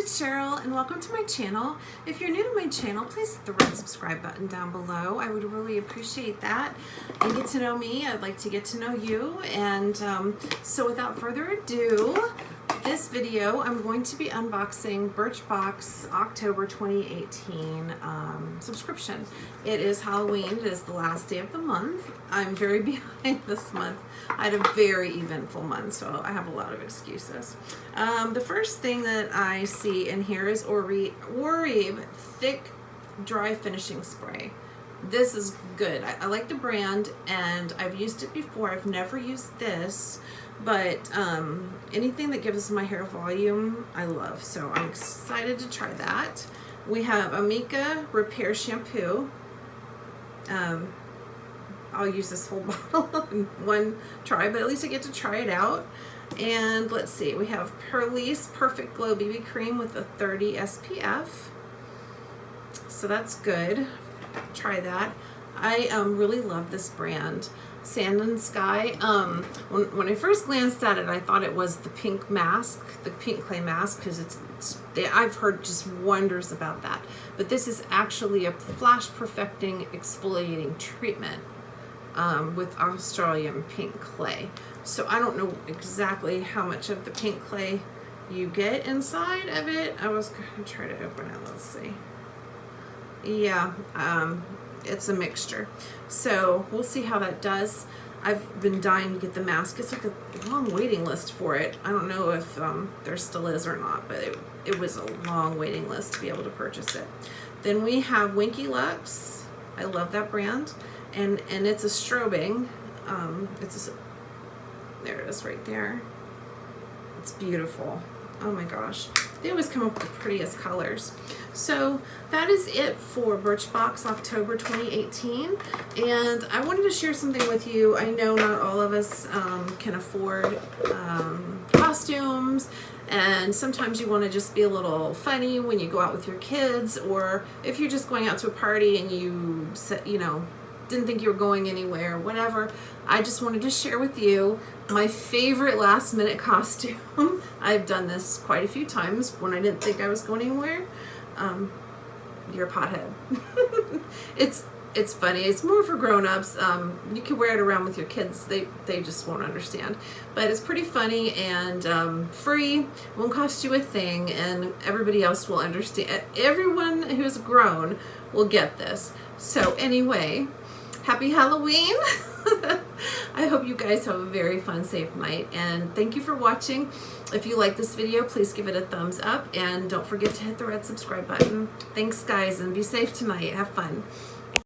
it's Cheryl and welcome to my channel. If you're new to my channel, please hit the red subscribe button down below. I would really appreciate that. And get to know me. I'd like to get to know you. And so without further ado, this video I'm going to be unboxing Birchbox October 2018 subscription. It is Halloween. It is the last day of the month. I'm very behind this month. I had a very eventful month, so I have a lot of excuses. The first thing that I see in here is Orib Thick Dry Finishing Spray. This is good. I like the brand and I've used it before. I've never used this, but anything that gives my hair volume, I love. So I'm excited to try that. We have Amika Repair Shampoo. I'll use this whole bottle in one try, but at least I get to try it out. And let's see, we have Perlice Perfect Glow BB Cream with a 30 SPF. So that's good. Try that. I really love this brand, Sand and Sky. When I first glanced at it, I thought it was the pink mask, the pink clay mask, because I've heard just wonders about that. But this is actually a flash perfecting exfoliating treatment with Australian pink clay. So I don't know exactly how much of the pink clay you get inside of it. I was gonna try to open it. Let's see. Yeah, it's a mixture. So we'll see how that does. I've been dying to get the mask. It's like a long waiting list for it. I don't know if there still is or not, but it was a long waiting list to be able to purchase it. Then we have Winky Lux. I love that brand. And it's a strobing. There it is right there. It's beautiful. Oh my gosh. They always come up with the prettiest colors. So that is it for Birchbox October 2018. And I wanted to share something with you. I know not all of us can afford costumes. And sometimes you want to just be a little funny when you go out with your kids, or if you're just going out to a party and you didn't think you were going anywhere, whatever. I just wanted to share with you my favorite last minute costume. I've done this quite a few times when I didn't think I was going anywhere. You're a pothead. It's funny. It's more for grown-ups. You can wear it around with your kids. They just won't understand. But it's pretty funny and free. Won't cost you a thing, and everybody else will understand. Everyone who's grown will get this. So anyway, happy Halloween. I hope you guys have a very fun, safe night, and thank you for watching. If you like this video, please give it a thumbs up, and don't forget to hit the red subscribe button. Thanks guys, and be safe tonight. Have fun.